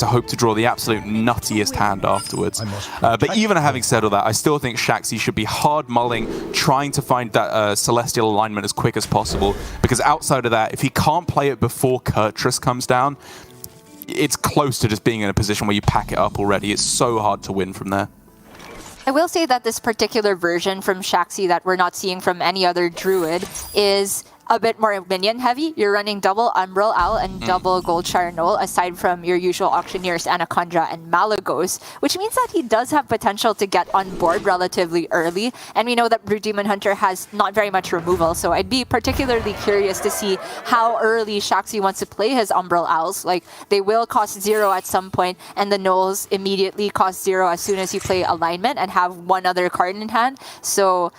to hope to draw the absolute nuttiest hand afterwards. But even having said all that, I still think Shaxy should be hard mulling, trying to find that Celestial alignment as quick as possible, because outside of that, if he can't play it before Kurtrus comes down, it's close to just being in a position where you pack it up already. It's so hard to win from there. I will say that this particular version from Shaxy that we're not seeing from any other Druid is a bit more minion heavy. You're running double Umbral Owl and double Goldshire Knoll, aside from your usual Auctioneers, Anaconda, and Malagos, which means that he does have potential to get on board relatively early. And we know that Brute Demon Hunter has not very much removal, so I'd be particularly curious to see how early Shaxy wants to play his Umbral Owls. Like, they will cost 0 at some point, and the Knolls immediately cost 0 as soon as you play alignment and have one other card in hand. So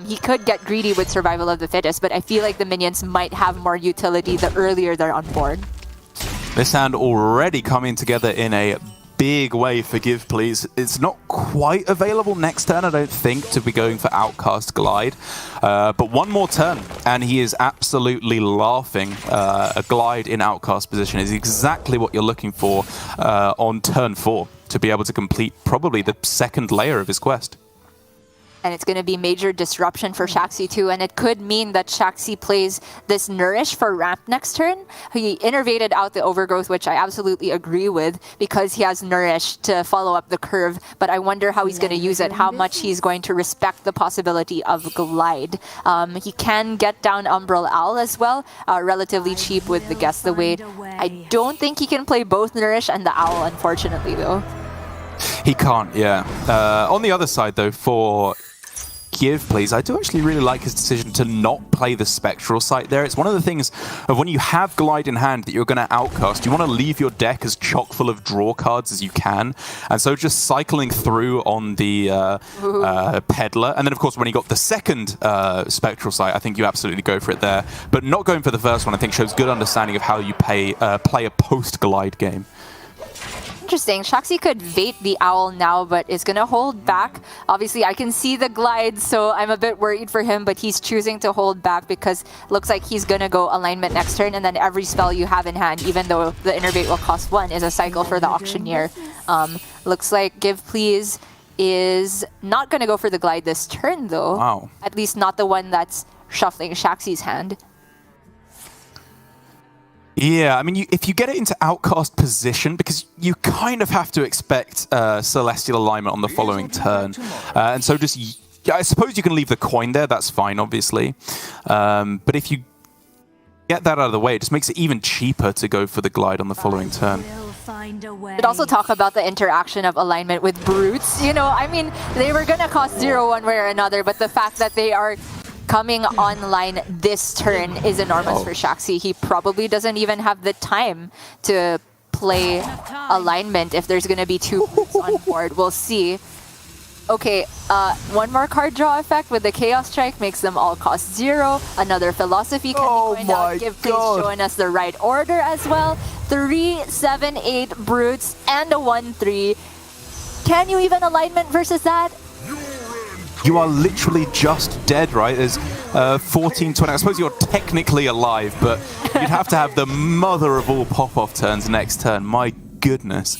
he could get greedy with Survival of the Fittest, but I feel like the minions might have more utility the earlier they're on board. This hand already coming together in a big way for GivePLZ. It's not quite available next turn, I don't think, to be going for Outcast Glide. But one more turn, and he is absolutely laughing. A Glide in Outcast position is exactly what you're looking for on turn 4 to be able to complete probably the second layer of his quest. And it's going to be major disruption for Shaxy too, and it could mean that Shaxy plays this Nourish for ramp next turn. He innervated out the Overgrowth, which I absolutely agree with, because he has Nourish to follow up the curve, but I wonder how he's going to use it, how much he's going to respect the possibility of Glide. He can get down Umbral Owl as well, relatively cheap with the Guess the Wait. I don't think he can play both Nourish and the Owl, unfortunately, though. He can't, yeah. On the other side, though, for GivePLZ, I do actually really like his decision to not play the Spectral Sight there. It's one of the things of when you have Glide in hand that you're going to outcast, you want to leave your deck as chock full of draw cards as you can. And so just cycling through on the Peddler. And then, of course, when you got the second Spectral Sight, I think you absolutely go for it there. But not going for the first one, I think, shows good understanding of how you play a post-Glide game. Interesting. Shaxy could bait the Owl now, but is going to hold back. Obviously, I can see the Glide, so I'm a bit worried for him, but he's choosing to hold back because looks like he's going to go alignment next turn, and then every spell you have in hand, even though the Innervate will cost 1, is a cycle for the Auctioneer. Looks like GivePLZ is not going to go for the Glide this turn, though. Wow. At least not the one that's shuffling Shaxy's hand. Yeah, I mean, if you get it into Outcast position, because you kind of have to expect Celestial Alignment on the following turn. And so just, I suppose you can leave the coin there, that's fine, obviously. But if you get that out of the way, it just makes it even cheaper to go for the Glide on the following turn. We'd also talk about the interaction of alignment with Brutes. You know, I mean, they were going to cost 0 one way or another, but the fact that they are coming online this turn is enormous for Shaxy. He probably doesn't even have the time to play alignment if there's going to be 2 Brutes on board. We'll see. Okay, one more card draw effect with the Chaos Strike makes them all cost 0. Another Philosophy can be coined out. GivePLZ showing us the right order as well. 3, 7, 8 Brutes and a 1-3. Can you even alignment versus that? You are literally just dead, right? There's 14, 20. I suppose you're technically alive, but you'd have to have the mother of all pop-off turns next turn. My goodness.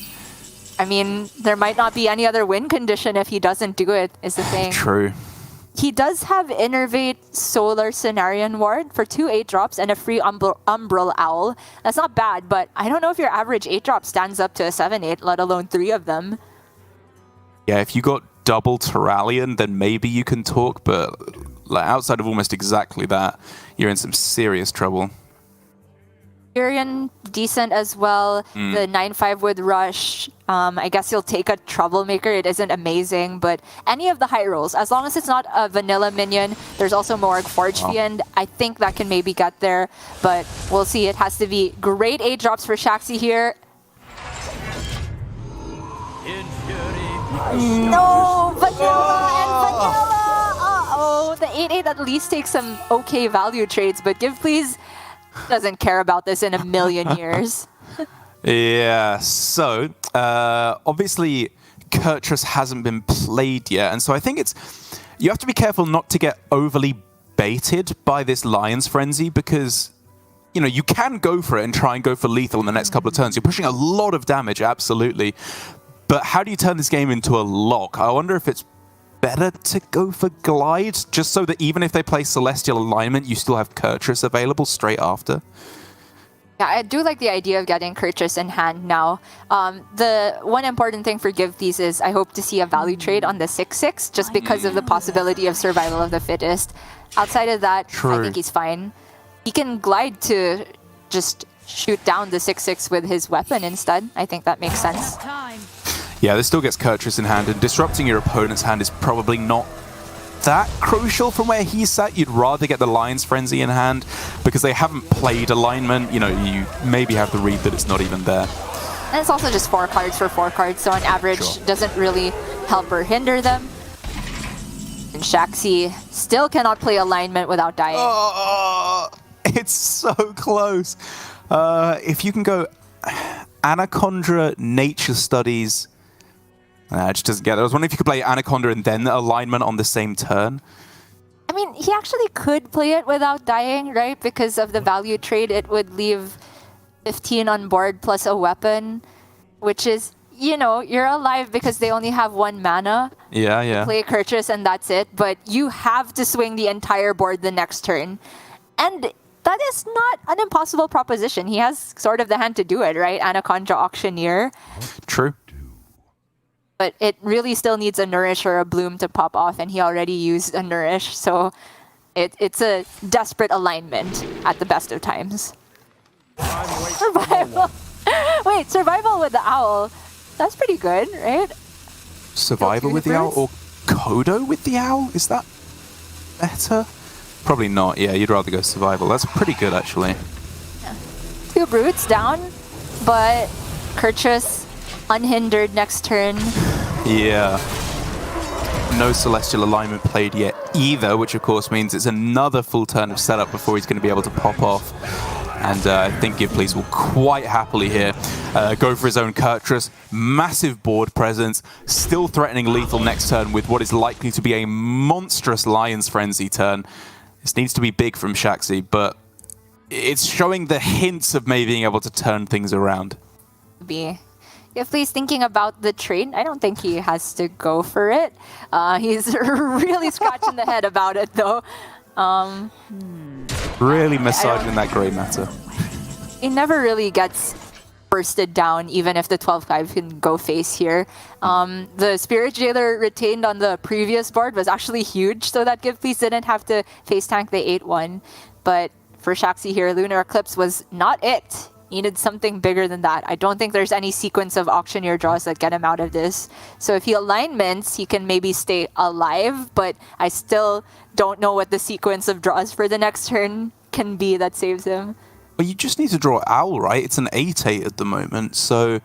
I mean, there might not be any other win condition if he doesn't do it, is the thing. True. He does have Innervate, Solar, Cenarion Ward for 2 8-drops and a free Umbral Owl. That's not bad, but I don't know if your average 8-drop stands up to a 7-8, let alone 3 of them. Yeah, if you got double Terralion, then maybe you can talk, but like, outside of almost exactly that, you're in some serious trouble. Tyrion, decent as well. The 9-5 with Rush. I guess you'll take a Troublemaker. It isn't amazing, but any of the high rolls, as long as it's not a vanilla minion, there's also Morg Forge Fiend. I think that can maybe get there, but we'll see. It has to be great 8-drops for Shaxy here. No, vanilla and vanilla! Uh-oh, the 8-8 at least takes some okay value trades, but GivePLZ doesn't care about this in a million years. Yeah, so obviously Kurtrus hasn't been played yet, and so I think you have to be careful not to get overly baited by this Lion's Frenzy, because you know, you can go for it and try and go for lethal in the next couple of turns. You're pushing a lot of damage, absolutely. But how do you turn this game into a lock? I wonder if it's better to go for Glide, just so that even if they play Celestial Alignment, you still have Kurtrus available straight after. Yeah, I do like the idea of getting Kurtrus in hand now. The one important thing for GivePLZ is I hope to see a value trade on the 6/6, just because of the possibility of survival of the fittest. Outside of that, I think he's fine. He can glide to just shoot down the 6/6 with his weapon instead. I think that makes sense. Yeah, this still gets Kurtrus in hand, and disrupting your opponent's hand is probably not that crucial from where he's sat. You'd rather get the Lion's Frenzy in hand because they haven't played alignment. You know, you maybe have to read that it's not even there. And it's also just 4 cards for 4 cards, so on average doesn't really help or hinder them. And Shaxy still cannot play alignment without dying. Oh, it's so close. If you can go Anaconda, Nature Studies... it just doesn't get it. I was wondering if you could play Anaconda and then alignment on the same turn. I mean, he actually could play it without dying, right? Because of the value trade, it would leave 15 on board plus a weapon, which is, you know, you're alive because they only have 1 mana. Yeah. Play Kurtrus and that's it, but you have to swing the entire board the next turn. And that is not an impossible proposition. He has sort of the hand to do it, right? Anaconda Auctioneer. True. But it really still needs a Nourish or a Bloom to pop off, and he already used a Nourish, so it's a desperate alignment at the best of times. Survival. Wait, survival with the owl. That's pretty good, right? Survival with the owl or Kodo with the owl? Is that better? Probably not. Yeah, you'd rather go survival. That's pretty good, actually. Yeah. 2 brutes down, but Kurtrus unhindered next turn. Yeah. No Celestial Alignment played yet either, which of course means it's another full turn of setup before he's going to be able to pop off. And I think GivePLZ will quite happily here go for his own Kurtrus. Massive board presence, still threatening lethal next turn with what is likely to be a monstrous Lion's Frenzy turn. This needs to be big from Shaxy, but it's showing the hints of maybe being able to turn things around. If he's thinking about the trade, I don't think he has to go for it. He's really scratching the head about it, though. Really massaging that grey matter. He never really gets bursted down, even if the 12-5 can go face here. The Spirit Jailer retained on the previous board was actually huge, so that GivePLZ didn't have to face tank the 8-1. But for Shaxy here, Lunar Eclipse was not it. Needed something bigger than that. I don't think there's any sequence of Auctioneer draws that get him out of this. So if he alignments, he can maybe stay alive, but I still don't know what the sequence of draws for the next turn can be that saves him. Well, you just need to draw Owl, right? It's an 8-8 at the moment, so...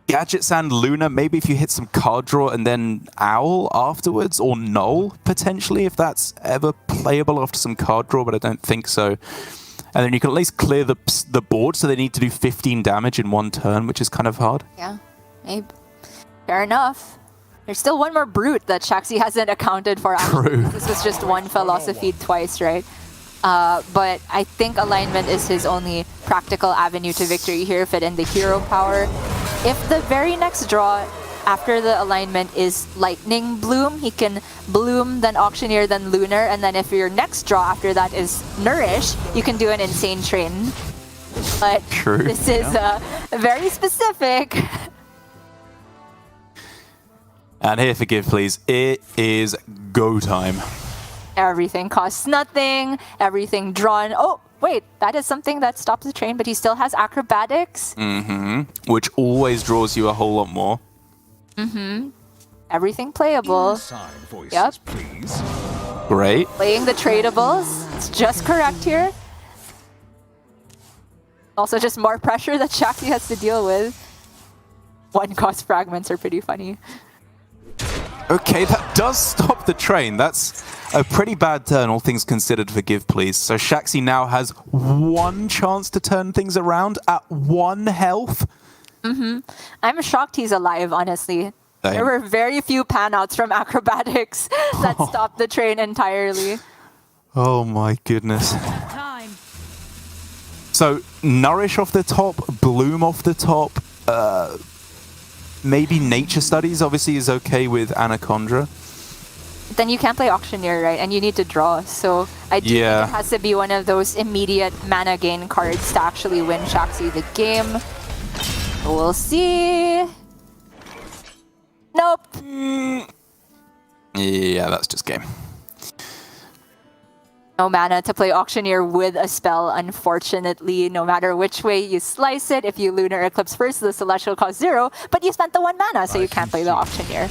Gadget Sand, Luna, maybe if you hit some card draw and then Owl afterwards, or Null, potentially, if that's ever playable after some card draw, but I don't think so. And then you can at least clear the board, so they need to do 15 damage in 1 turn, which is kind of hard. Yeah, maybe. Fair enough. There's still 1 more Brute that Shaxy hasn't accounted for. True. This was just 1 philosophy twice, right? But I think alignment is his only practical avenue to victory here, fit in the hero power. If the very next draw after the alignment is Lightning Bloom, he can Bloom, then Auctioneer, then Lunar, and then if your next draw after that is Nourish, you can do an Insane Train. But this is very specific. And here for GivePLZ, it is go time. Everything costs nothing, everything drawn. Oh, wait, that is something that stops the train, but he still has Acrobatics. Which always draws you a whole lot more. Everything playable. Voices, yep. Please. Great. Playing the tradables. It's just correct here. Also just more pressure that Shaxy has to deal with. 1-cost fragments are pretty funny. Okay, that does stop the train. That's a pretty bad turn, all things considered, for GivePLZ. So Shaxy now has 1 chance to turn things around at 1 health. I'm shocked he's alive, honestly. Same. There were very few panouts from Acrobatics that stopped the train entirely. Oh my goodness. So Nourish off the top, Bloom off the top, maybe Nature Studies obviously is okay with Anaconda. Then you can't play Auctioneer, right? And you need to draw. So I do think it has to be one of those immediate mana gain cards to actually win Shaxy the game. We'll see. Nope. Yeah, that's just game. No mana to play Auctioneer with a spell, unfortunately. No matter which way you slice it, if you Lunar Eclipse first, the Celestial costs 0, but you spent the 1 mana, so you can't play the Auctioneer.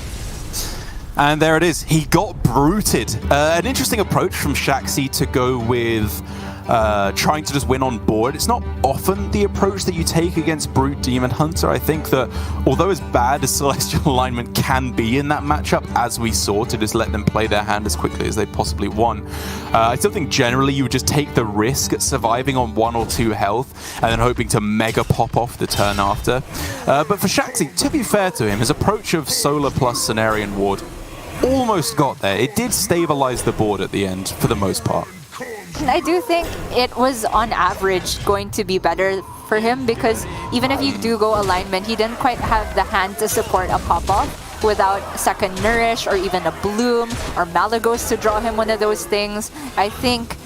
And there it is. He got brooted. An interesting approach from Shaxy to go with trying to just win on board. It's not often the approach that you take against Brute Demon Hunter. I think that although as bad as Celestial Alignment can be in that matchup, as we saw, to just let them play their hand as quickly as they possibly won, I still think generally you would just take the risk at surviving on 1 or 2 health and then hoping to mega pop off the turn after. But for Shaxy, to be fair to him, his approach of Solar plus Cenarian Ward almost got there. It did stabilize the board at the end for the most part. I do think it was on average going to be better for him because even if you do go alignment, he didn't quite have the hand to support a pop-off without second Nourish or even a Bloom or Malagos to draw him one of those things. I think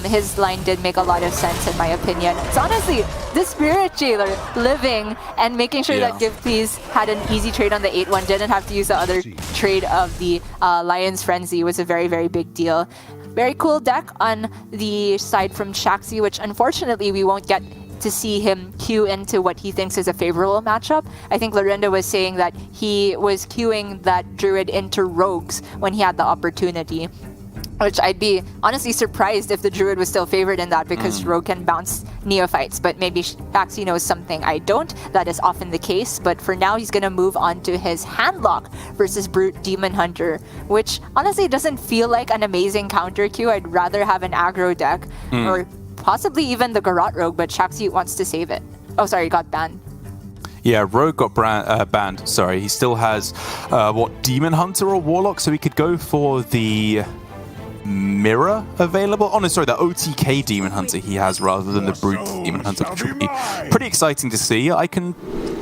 his line did make a lot of sense in my opinion. It's honestly, the Spirit Jailer living and making sure that GivePLZ had an easy trade on the 8-1, didn't have to use the other trade of the Lion's Frenzy was a very, very big deal. Very cool deck on the side from Shaxy, which unfortunately we won't get to see him queue into what he thinks is a favorable matchup. I think Lorinda was saying that he was queuing that Druid into Rogues when he had the opportunity, which I'd be honestly surprised if the Druid was still favored in that because Rogue can bounce Neophytes, but maybe Shaxy knows something I don't. That is often the case, but for now he's going to move on to his Handlock versus Brute Demon Hunter, which honestly doesn't feel like an amazing counter queue. I'd rather have an aggro deck or possibly even the Garrote Rogue, but Shaxy wants to save it. Oh, sorry, got banned. Yeah, Rogue got banned. Sorry, he still has, Demon Hunter or Warlock, so he could go for the Mirror available. Oh no, sorry, the OTK Demon Hunter he has rather than the Brute Demon Hunter, which would be pretty exciting to see. I can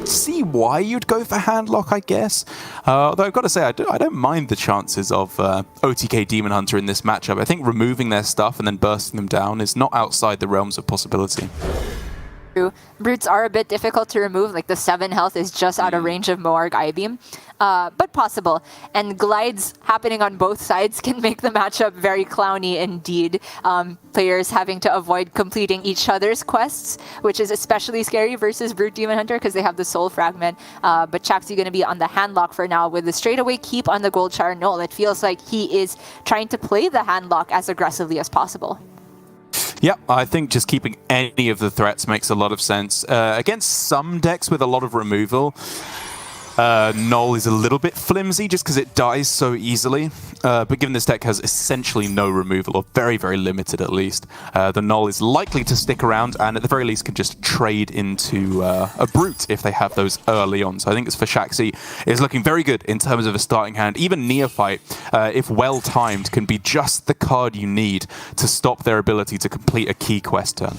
see why you'd go for Handlock, I guess. Although I've got to say, I don't mind the chances of OTK Demon Hunter in this matchup. I think removing their stuff and then bursting them down is not outside the realms of possibility. Brutes are a bit difficult to remove, like the 7 health is just out of range of Moarg Eyebeam, but possible. And glides happening on both sides can make the matchup very clowny indeed. Players having to avoid completing each other's quests, which is especially scary versus Brute Demon Hunter because they have the Soul Fragment. But Shaxy going to be on the Handlock for now with the straightaway keep on the Goldshire Knoll. It feels like he is trying to play the Handlock as aggressively as possible. Yeah, I think just keeping any of the threats makes a lot of sense. Against some decks with a lot of removal, Null is a little bit flimsy just because it dies so easily. But given this deck has essentially no removal, or very, very limited at least, the Null is likely to stick around and at the very least can just trade into a Brute if they have those early on. So I think it's for Shaxy is looking very good in terms of a starting hand. Even Neophyte, if well timed, can be just the card you need to stop their ability to complete a key quest turn.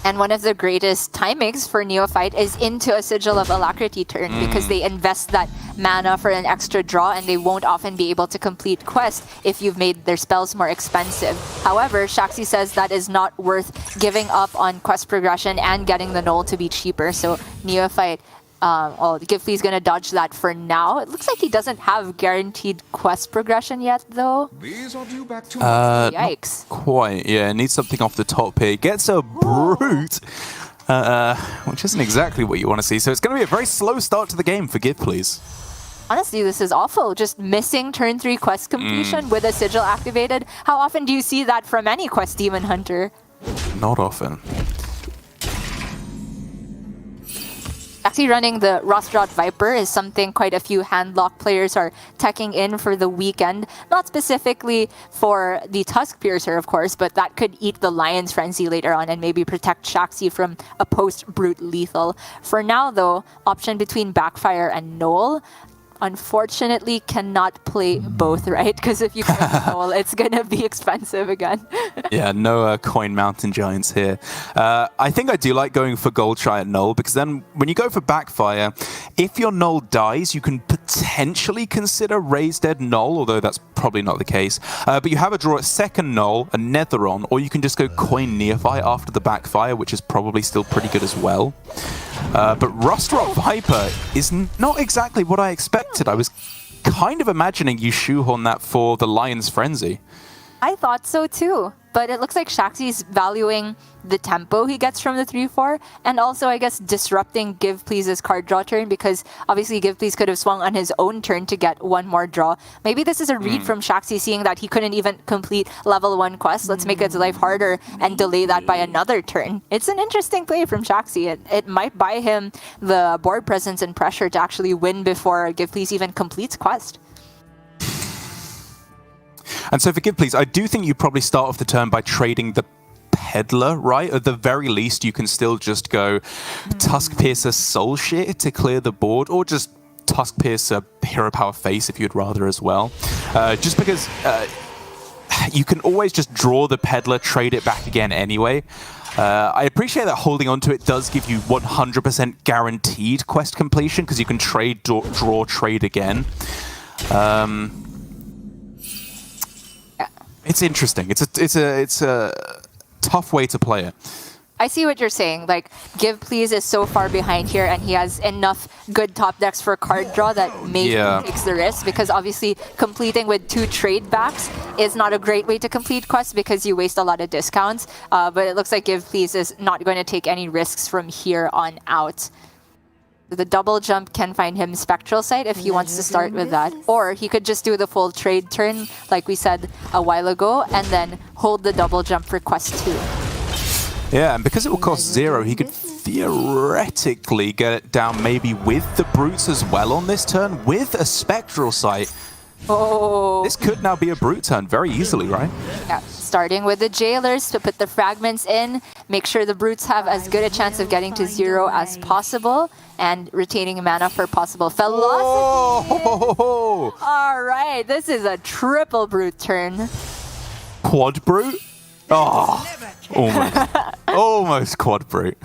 And one of the greatest timings for Neophyte is into a Sigil of Alacrity turn because they invest that mana for an extra draw and they won't often be able to complete quests if you've made their spells more expensive. However, Shaxy says that is not worth giving up on quest progression and getting the Knoll to be cheaper. So Neophyte, GivePLZ going to dodge that for now. It looks like he doesn't have guaranteed quest progression yet, though. Yikes. Not quite, yeah. Needs something off the top here. Gets a Brute, which isn't exactly what you want to see. So it's going to be a very slow start to the game for GivePLZ. Honestly, this is awful. Just missing turn 3 quest completion with a Sigil activated. How often do you see that from any quest Demon Hunter? Not often. Actually, running the Rostrot Viper is something quite a few Handlock players are teching in for the weekend. Not specifically for the Tusk Piercer, of course, but that could eat the Lion's Frenzy later on and maybe protect Shaxy from a post-Brute lethal. For now, though, option between Backfire and Knoll. unfortunately cannot play both, right? Because if you play Null, it's going to be expensive again. Yeah, no coin mountain giants here. I think I do like going for gold giant null, because then when you go for backfire, if your null dies, you can potentially consider raise dead null, although that's probably not the case. But you have a draw at second null, a netheron, or you can just go coin neophyte after the backfire, which is probably still pretty good as well. But Rustrock Viper is not exactly what I expected. I was kind of imagining you shoehorn that for the Lion's Frenzy. I thought so too, but it looks like Shaxy's valuing the tempo he gets from the 3-4, and also, I guess, disrupting GivePLZ's card draw turn, because obviously GivePLZ could have swung on his own turn to get one more draw. Maybe this is a read from Shaxy, seeing that he couldn't even complete level 1 quest. Let's make his life harder and delay that by another turn. It's an interesting play from Shaxy. It might buy him the board presence and pressure to actually win before GivePLZ even completes quest. And so for GivePLZ, I do think you probably start off the turn by trading the Peddler, right? At the very least, you can still just go Tusk Piercer Soulshare to clear the board, or just Tusk Piercer Hero Power Face if you'd rather as well. Just because you can always just draw the Peddler, trade it back again anyway. I appreciate that holding on to it does give you 100% guaranteed quest completion, because you can trade, draw, trade again. It's interesting. It's a tough way to play it. I see what you're saying. Like, GivePLZ is so far behind here, and he has enough good top decks for card draw that maybe takes the risk, because obviously completing with 2 trade backs is not a great way to complete quests, because you waste a lot of discounts. But it looks like GivePLZ is not going to take any risks from here on out. The double jump can find him Spectral Sight if he wants to start with that. Or he could just do the full trade turn, like we said a while ago, and then hold the double jump for quest 2. Yeah, and because it will cost 0, he could theoretically get it down maybe with the Brutes as well on this turn, with a Spectral Sight. Oh. This could now be a Brute turn very easily, right? Yeah, starting with the Jailers to put the fragments in, make sure the Brutes have as good a chance of getting to 0 as possible, and retaining mana for possible Velocity. Oh! All right, this is a triple Brute turn. Quad Brute? Oh, almost. Almost Quad Brute.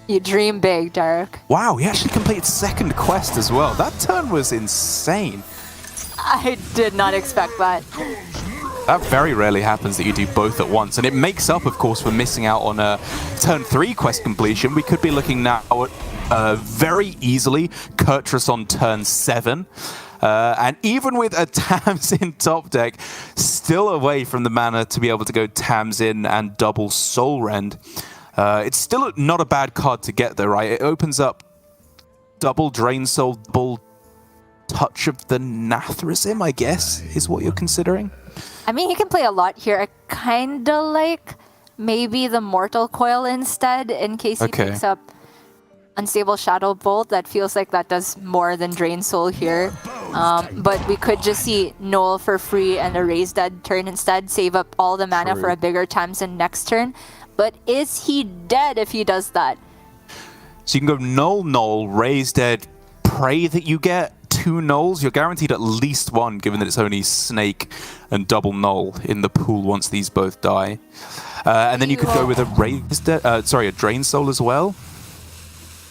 You dream big, Derek. Wow, he actually completed second quest as well. That turn was insane. I did not expect that. That very rarely happens that you do both at once, and it makes up, of course, for missing out on a turn 3 quest completion. We could be looking now at very easily Kurtrus on turn 7. And even with a Tamsin top deck, still away from the mana to be able to go Tamsin and double Soul Rend. It's still not a bad card to get though, right? It opens up double Drain Soul, double Touch of the Nathrazim, I guess, is what you're considering. I mean, he can play a lot here. I kind of like maybe the Mortal Coil instead, in case he picks up Unstable Shadow Bolt. That feels like that does more than Drain Soul here. But we could just see Null for free and a Raise Dead turn instead, save up all the mana for a bigger Tamsin next turn. But is he dead if he does that? So you can go Null, Raise Dead, pray that you get 2 Nulls. You're guaranteed at least 1, given that it's only Snake and double Null in the pool once these both die. And then you could go with a a Drain Soul as well.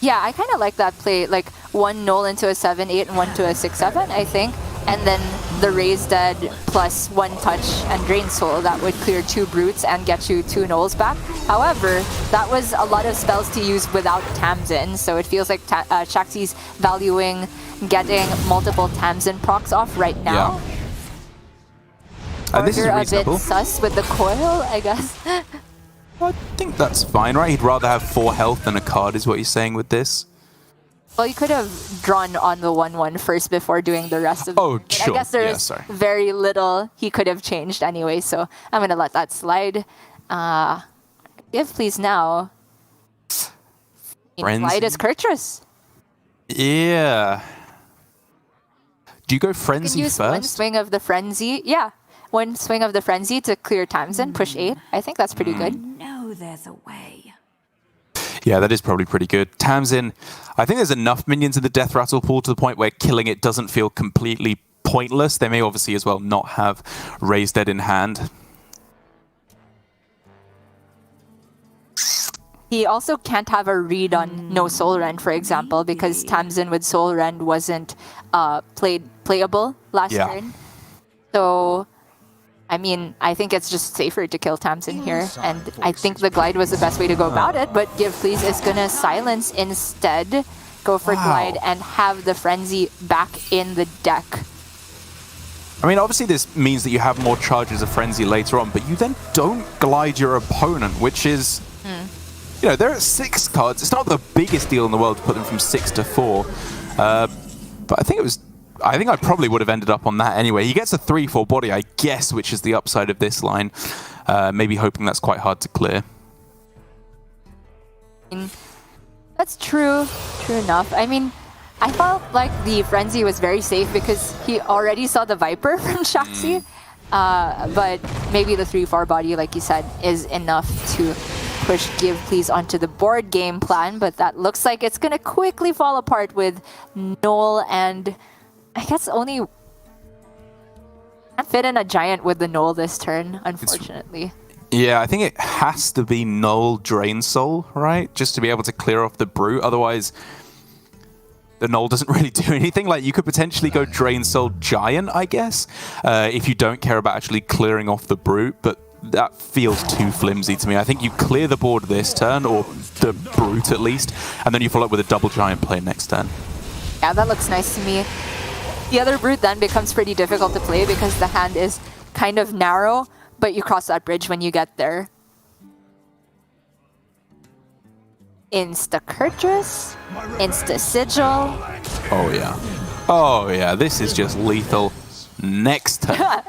Yeah, I kind of like that play. Like 1 Null into a 7/8 and 1 to a 6/7, I think. And then the Raise Dead plus 1 Touch and Drain Soul. That would clear 2 Brutes and get you 2 Nulls back. However, that was a lot of spells to use without Tamsin, so it feels like Shaxy's valuing getting multiple Tamsin procs off right now. Yeah. And this is reasonable. A bit sus with the coil, I guess. I think that's fine, right? He'd rather have 4 health than a card, is what you're saying with this. Well, you could have drawn on the 1/1 first before doing the rest of it. Sure. I guess there's very little he could have changed anyway, so I'm going to let that slide. GivePLZ now. Slide is Kurtrus. Yeah. Do you go Frenzy you can use first? 1 swing of the Frenzy. Yeah. 1 swing of the Frenzy to clear Tamsin, push 8. I think that's pretty good. No, there's a way. Yeah, that is probably pretty good. Tamsin, I think there's enough minions in the Death Rattle pool to the point where killing it doesn't feel completely pointless. They may obviously as well not have Raise Dead in hand. He also can't have a read on no Soul Rend, for example, because Tamsin with Soul Rend wasn't playable last turn. So, I mean, I think it's just safer to kill Tamsin here, and I think the Glide was the best way to go about it, but GivePLZ is gonna silence instead, go for Glide, and have the Frenzy back in the deck. I mean, obviously this means that you have more charges of Frenzy later on, but you then don't Glide your opponent, which is... You know, they're at 6 cards. It's not the biggest deal in the world to put them from 6 to 4. But I think it was... I think I probably would have ended up on that anyway. He gets a 3-4 body, I guess, which is the upside of this line. Maybe hoping that's quite hard to clear. That's true. True enough. I mean, I felt like the Frenzy was very safe because he already saw the Viper from Shaxy. But maybe the 3-4 body, like you said, is enough to push GivePLZ onto the board game plan, but that looks like it's gonna quickly fall apart with Null, and I guess only can't fit in a Giant with the Null this turn, unfortunately. Yeah, I think it has to be Null Drain Soul, right? Just to be able to clear off the Brute, otherwise the Null doesn't really do anything. Like, you could potentially go Drain Soul Giant, I guess, if you don't care about actually clearing off the Brute, but that feels too flimsy to me. I think you clear the board this turn, or the Brute at least, and then you follow up with a double Giant play next turn. Yeah, that looks nice to me. The other Brute then becomes pretty difficult to play because the hand is kind of narrow, but you cross that bridge when you get there. Insta-Kurtrus, Insta-Sigil. Oh yeah. Oh yeah, this is just lethal next turn.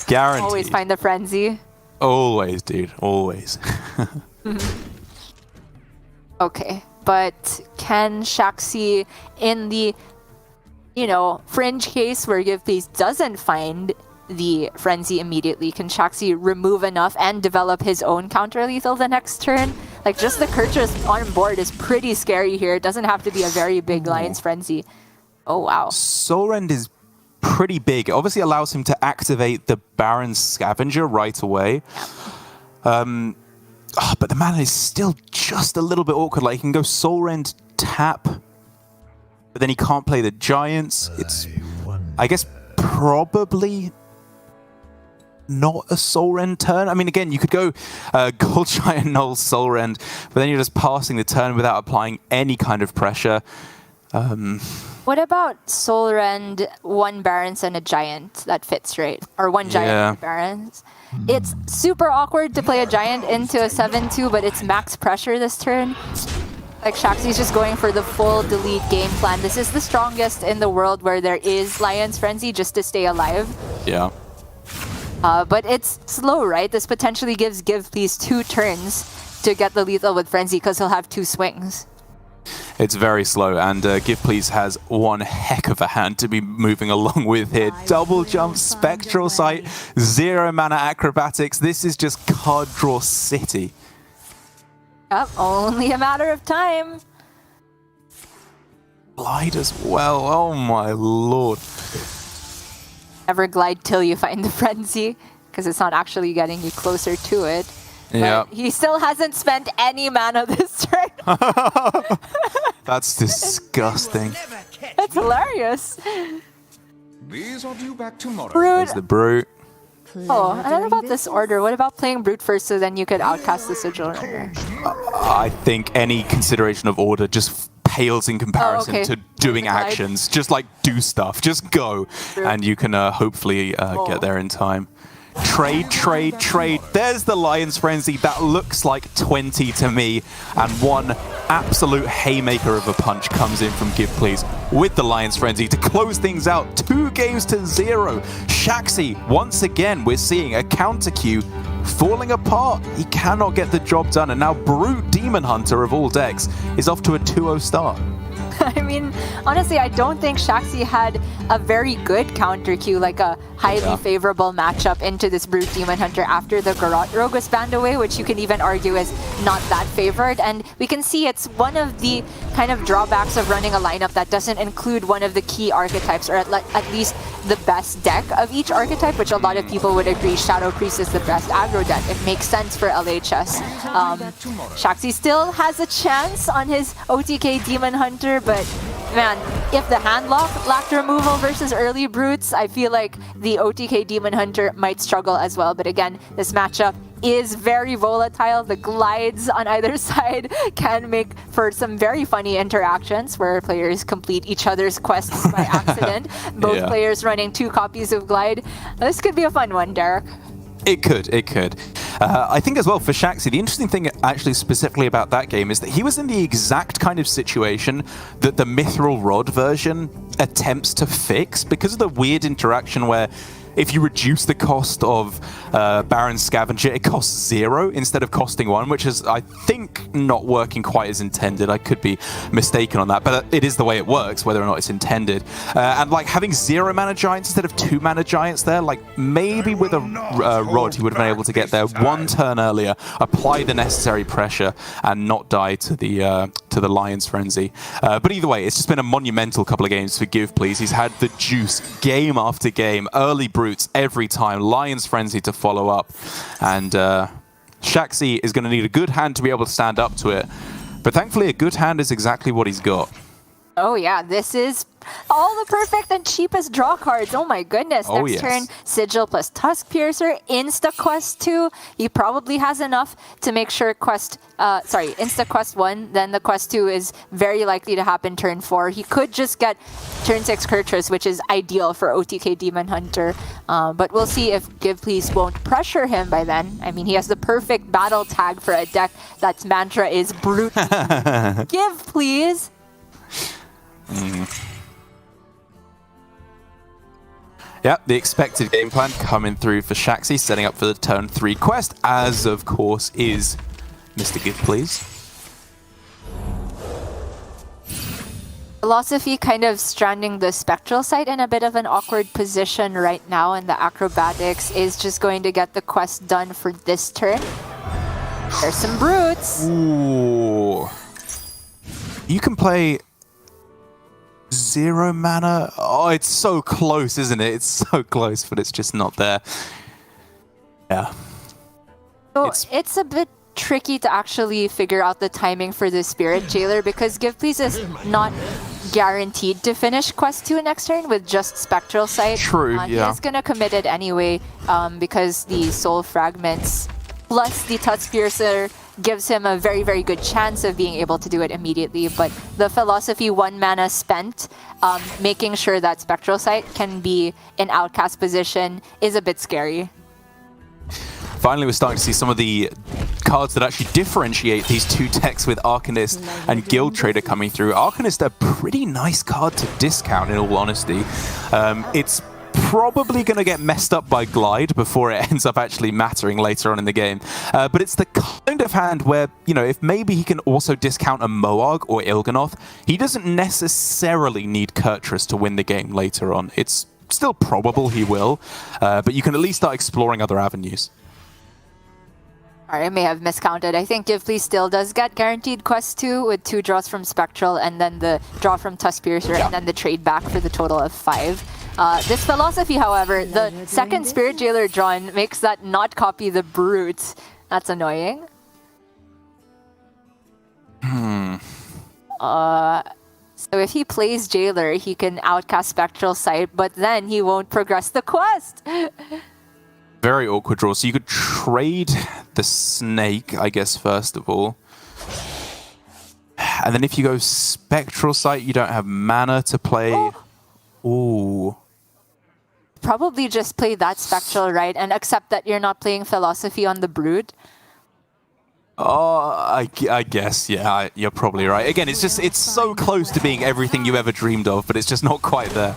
Guaranteed. Always find the Frenzy. Always, dude. Always. Okay, but can Shaxy, in the, you know, fringe case where GivePLZ doesn't find the Frenzy immediately, can Shaxy remove enough and develop his own counter-lethal the next turn? Like, just the Kurtrus on board is pretty scary here. It doesn't have to be a very big Lion's Frenzy. Oh, wow. Soul Rend is pretty big. It obviously allows him to activate the Baron's Scavenger right away. But the mana is still just a little bit awkward. Like, he can go Soul Rend, tap, but then he can't play the Giants. It's, I guess, probably not a Soul Rend turn. I mean, again, you could go Gold Giant, Null, Soul Rend, but then you're just passing the turn without applying any kind of pressure. What about Soul Rend, 1 Barons and a Giant? That fits, right? Or 1 Giant and Barons. It's super awkward to play a Giant into a 7-2, but it's max pressure this turn. Like, Shaxy's just going for the full delete game plan. This is the strongest in the world where there is Lion's Frenzy just to stay alive. Yeah. But it's slow, right? This potentially gives GivePLZ 2 turns to get the lethal with Frenzy because he'll have 2 swings. It's very slow, and GivePLZ has one heck of a hand to be moving along with here. Double jump, Spectral Sight, 0 mana acrobatics. This is just card draw city. Yep, only a matter of time. Glide as well, oh my lord. Never glide till you find the Frenzy, because it's not actually getting you closer to it. Yeah. He still hasn't spent any mana this turn. That's disgusting. That's hilarious. These are due back tomorrow. Brute. There's the Brute. Oh, I don't know about this order. What about playing Brute first so then you could outcast the Sigil Runner? I think any consideration of order just pales in comparison to doing actions. Just like do stuff. Just go. And you can hopefully get there in time. Trade, trade, trade. There's the Lion's Frenzy. That looks like 20 to me. And one absolute haymaker of a punch comes in from GivePLZ with the Lion's Frenzy to close things out. 2 games to 0. Shaxy, once again, we're seeing a counter queue falling apart. He cannot get the job done. And now Brute Demon Hunter of all decks is off to a 2-0 start. I mean, honestly, I don't think Shaxy had a very good counter queue, like a highly favorable matchup into this Brute Demon Hunter after the Garrote Rogue was banned away, which you can even argue is not that favored. And we can see it's one of the kind of drawbacks of running a lineup that doesn't include one of the key archetypes, or at least the best deck of each archetype, which a lot of people would agree Shadow Priest is the best aggro deck. It makes sense for LHS. Shaxy still has a chance on his OTK Demon Hunter, but man, if the hand lacked removal versus early Brutes, I feel like the OTK Demon Hunter might struggle as well. But again, this matchup is very volatile. The glides on either side can make for some very funny interactions where players complete each other's quests by accident. Both players running 2 copies of glide. This could be a fun one, Derek. It could. I think as well for Shaxy, the interesting thing actually specifically about that game is that he was in the exact kind of situation that the Mithril Rod version attempts to fix, because of the weird interaction where if you reduce the cost of Baron Scavenger, it costs 0 instead of costing 1, which is, I think, not working quite as intended. I could be mistaken on that, but it is the way it works, whether or not it's intended. And like having 0 mana giants instead of 2 mana giants there, like maybe with a rod he would have been able to get there 1 turn earlier, apply the necessary pressure, and not die to the Lion's Frenzy. But either way, it's just been a monumental couple of games for GivePLZ. He's had the juice game after game, early Brutes every time, Lion's Frenzy to follow up, and Shaxy is going to need a good hand to be able to stand up to it, but thankfully a good hand is exactly what he's got. Oh yeah, this is all the perfect and cheapest draw cards. Oh my goodness. Next turn, Sigil plus Tusk Piercer, Insta Quest 2. He probably has enough to make sure Insta Quest 1, then the Quest 2 is very likely to happen turn 4. He could just get turn 6 Kurtrus, which is ideal for OTK Demon Hunter. But we'll see if GivePLZ won't pressure him by then. I mean, he has the perfect battle tag for a deck that's mantra is Brute. GivePLZ. Yeah, the expected game plan coming through for Shaxy, setting up for the turn 3 quest, as of course is Mr. GivePLZ. Philosophy kind of stranding the Spectral Sight in a bit of an awkward position right now, and the Acrobatics is just going to get the quest done for this turn. There's some Brutes. Ooh. You can play 0 mana. Oh, it's so close, isn't it? It's so close, but it's just not there. Yeah. So it's a bit tricky to actually figure out the timing for the Spirit Jailer, because GivePLZ is not guaranteed to finish Quest 2 next turn with just Spectral Sight. True, yeah. He is going to commit it anyway, because the Soul Fragments plus the Tusk Piercer gives him a very, very good chance of being able to do it immediately. But the Philosophy 1 mana spent, making sure that Spectral Sight can be in outcast position is a bit scary. Finally, we're starting to see some of the cards that actually differentiate these two decks with Arcanist and Guild Trader coming through. Arcanist, a pretty nice card to discount, in all honesty. It's probably going to get messed up by Glide before it ends up actually mattering later on in the game. But it's the kind of hand where, you know, if maybe he can also discount a Moarg or Il'gynoth, he doesn't necessarily need Kurtrus to win the game later on. It's still probable he will, but you can at least start exploring other avenues. I may have miscounted. I think GivePLZ still does get guaranteed Quest 2 with 2 draws from Spectral, and then the draw from Tusk Piercer, and then the trade back for the total of 5. This Philosophy, however, the second Spirit Jailer drawn makes that not copy the Brute. That's annoying. So if he plays Jailer, he can outcast Spectral Sight, but then he won't progress the quest. Very awkward draw. So you could trade the Snake, I guess, first of all. And then if you go Spectral Sight, you don't have mana to play. Ooh. Probably just play that Spectral, right? And accept that you're not playing Philosophy on the Brood. Oh, I guess, yeah, you're probably right. Again, it's so close to being everything you ever dreamed of, but it's just not quite there.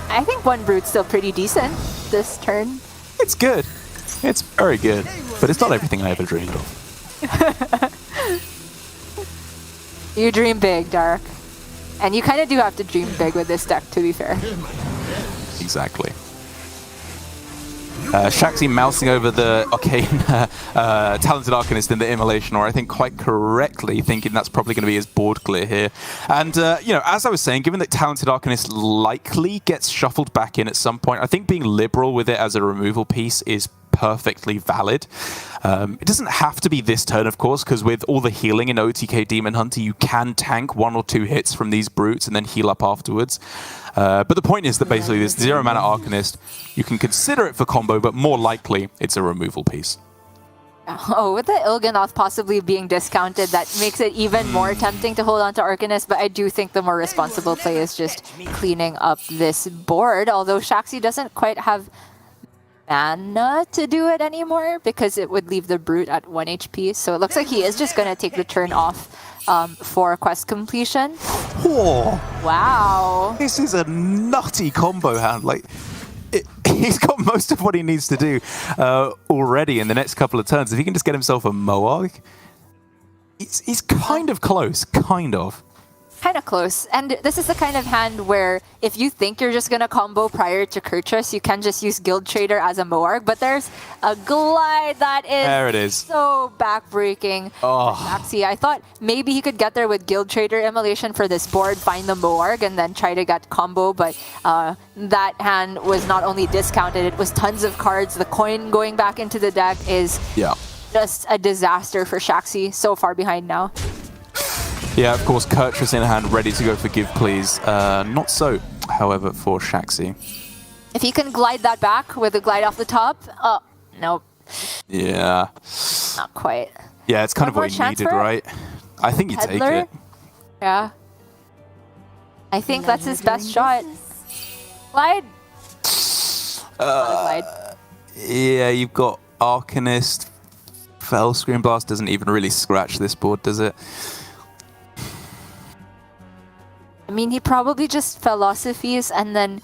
I think one Brood's still pretty decent this turn. It's good. It's very good, but it's not everything I ever dreamed of. You dream big, Dark. And you kind of do have to dream big with this deck, to be fair. Exactly. Shaxy mousing over the Arcane Talented Arcanist in the Immolation, or I think quite correctly thinking that's probably going to be his board clear here. And, you know, as I was saying, given that Talented Arcanist likely gets shuffled back in at some point, I think being liberal with it as a removal piece is perfectly valid. It doesn't have to be this turn, of course, because with all the healing in OTK Demon Hunter, you can tank 1 or 2 hits from these brutes and then heal up afterwards. But the point is that basically this 0 mana Arcanist, you can consider it for combo, but more likely it's a removal piece. Oh, with the Il'gynoth possibly being discounted, that makes it even more tempting to hold on to Arcanist, but I do think the more responsible play is just cleaning up this board, although Shaxy doesn't quite have mana to do it anymore because it would leave the Brute at 1 HP, so it looks like he is just going to take the turn off for quest completion. Whoa. Wow. This is a nutty combo hand. Like, he's got most of what he needs to do already in the next couple of turns. If he can just get himself a Moarg, he's kind of close, kind of. Kind of close. And this is the kind of hand where if you think you're just going to combo prior to Kurtrus, you can just use Guild Trader as a Moarg. But there's a glide that is, there it is. So backbreaking. Oh. Shaxy. I thought maybe he could get there with Guild Trader Immolation for this board, find the Moarg, and then try to get combo. But that hand was not only discounted, it was tons of cards. The coin going back into the deck is just a disaster for Shaxy. So far behind now. Yeah, of course, Kurtrus in hand, ready to go for GivePLZ. Not so, however, for Shaxy. If he can glide that back with a glide off the top, oh, nope. Yeah. Not quite. Yeah, it's kind of what he needed, right? I think you take it. Yeah. I think that's his best shot. Glide. Glide. Yeah, you've got Arcanist. Fell Screen Blast doesn't even really scratch this board, does it? I mean, he probably just philosophies and then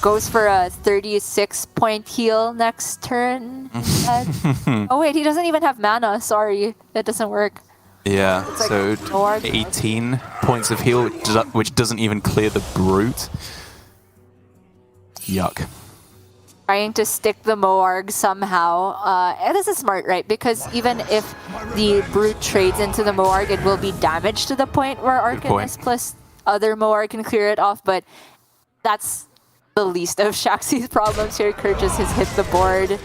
goes for a 36-point heal next turn. Oh wait, he doesn't even have mana. Sorry, that doesn't work. Yeah, like so 18 points of heal, which doesn't even clear the Brute. Yuck. Trying to stick the Moarg somehow. This is smart, right? Because even if the Brute trades into the Moarg, it will be damaged to the point where Arcanist plus other Moarg can clear it off, but that's the least of Shaxy's problems here. Kurtrus has hit the board.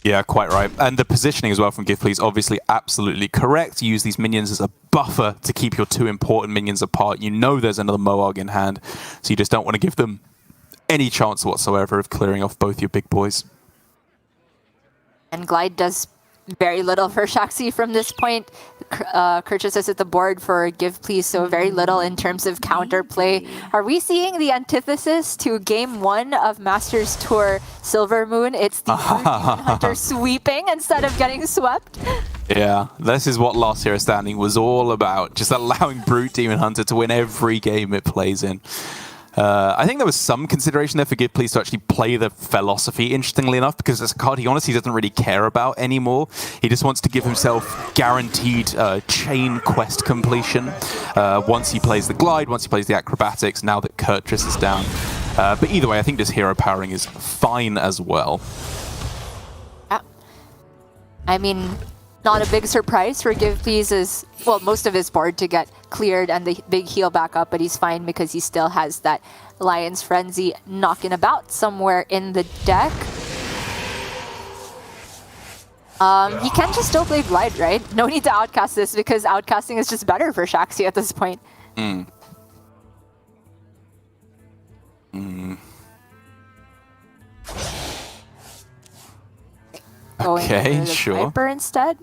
Yeah, quite right. And the positioning as well from GivePLZ obviously absolutely correct. You use these minions as a buffer to keep your 2 important minions apart. You know there's another Moarg in hand, so you just don't want to give them any chance whatsoever of clearing off both your big boys. And Glide does very little for Shaxy from this point. Kurtrus is at the board for GivePLZ, so very little in terms of counterplay. Are we seeing the antithesis to Game 1 of Masters Tour Silver Moon? It's the Hunter sweeping instead of getting swept. Yeah, this is what Last Hero Standing was all about. Just allowing Brute Demon Hunter to win every game it plays in. I think there was some consideration there for GivePLZ to actually play the Philosophy, interestingly enough, because it's a card he honestly doesn't really care about anymore. He just wants to give himself guaranteed chain quest completion once he plays the Glide, once he plays the Acrobatics, now that Kurtrus is down. But either way, I think just hero powering is fine as well. Yeah. I mean, not a big surprise for GivePLZ well, most of his board to get cleared and the big heal back up, but he's fine because he still has that Lion's Frenzy knocking about somewhere in the deck. He can just still play Glide, right? No need to outcast this because outcasting is just better for Shaxy at this point. Okay, sure. Viper instead.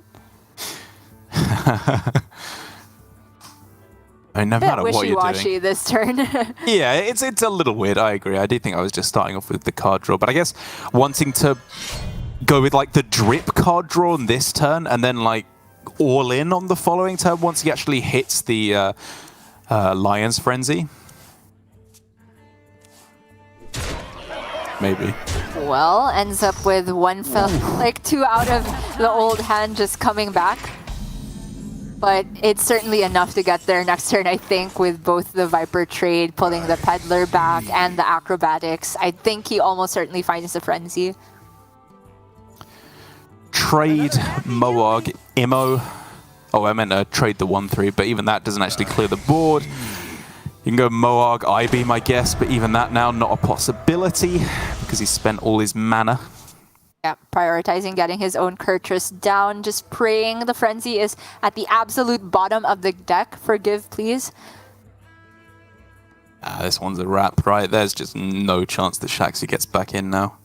I mean, no matter what you're doing. This turn. Yeah, it's a little weird. I agree. I do think I was just starting off with the card draw, but I guess wanting to go with like the drip card draw on this turn and then like all in on the following turn once he actually hits the Lion's Frenzy. Maybe. Well, ends up with one like 2 out of the old hand just coming back. But it's certainly enough to get there next turn, I think, with both the Viper trade, pulling the Peddler back, and the Acrobatics. I think he almost certainly finds the Frenzy. Trade Moog, Immo. Oh, I meant trade the 1-3, but even that doesn't actually clear the board. You can go Moog, I-Beam, I guess, but even that now not a possibility because he spent all his mana. Yeah, prioritizing getting his own Kurtrus down, just praying the Frenzy is at the absolute bottom of the deck for GivePLZ. This one's a wrap, right? There's just no chance that Shaxy gets back in now.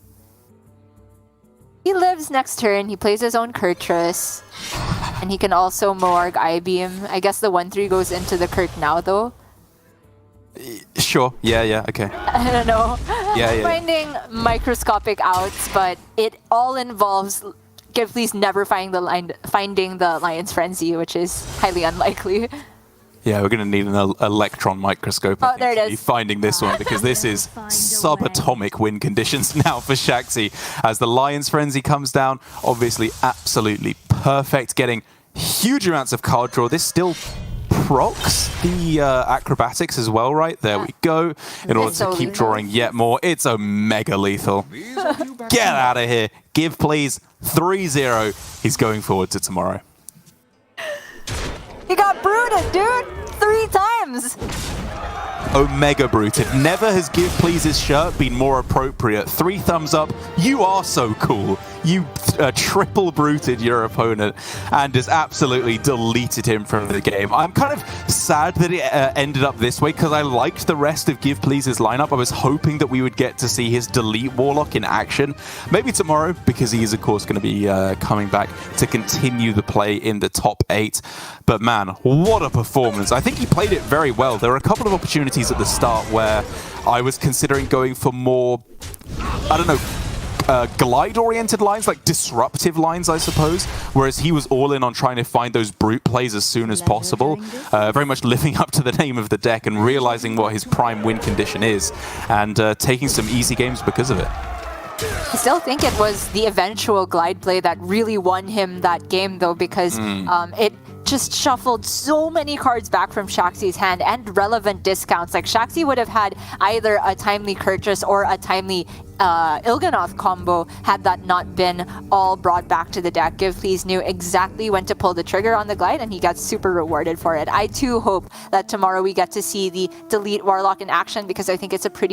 He lives next turn, he plays his own Kurtrus, and he can also Moarg I-Beam. I guess the 1-3 goes into the Kurt now, though. Sure, yeah, okay. I don't know. Yeah. Finding microscopic outs, but it all involves GivePLZ never finding the Lion's Frenzy, which is highly unlikely. Yeah, we're going to need an electron microscope, I think, there it to is. be finding this one, because this is subatomic win conditions now for Shaxy. As the Lion's Frenzy comes down, obviously absolutely perfect, getting huge amounts of card draw. This still procs the Acrobatics as well, right? There we go. In order to keep drawing yet more. It's Omega lethal. Get out of here. GivePLZ 3-0. He's going forward to tomorrow. He got brooded, dude! 3 times! Omega Bruted. Never has GivePLZ's shirt been more appropriate. 3 thumbs up. You are so cool. You triple bruted your opponent and just absolutely deleted him from the game. I'm kind of sad that it ended up this way because I liked the rest of GivePLZ's lineup. I was hoping that we would get to see his Delete Warlock in action. Maybe tomorrow, because he is, of course, going to be coming back to continue the play in the top 8. But man, what a performance. I think he played it very well. There were a couple of opportunities at the start where I was considering going for more, I don't know, glide-oriented lines, like disruptive lines, I suppose, whereas he was all in on trying to find those brute plays as soon as possible, very much living up to the name of the deck and realizing what his prime win condition is, and taking some easy games because of it. I still think it was the eventual glide play that really won him that game, though, because it just shuffled so many cards back from Shaxy's hand and relevant discounts. Like, Shaxy would have had either a timely Kurtrus or a timely Il'gynoth combo had that not been all brought back to the deck. GivePLZ knew exactly when to pull the trigger on the glide, and he got super rewarded for it. I too hope that tomorrow we get to see the Delete Warlock in action, because I think it's a pretty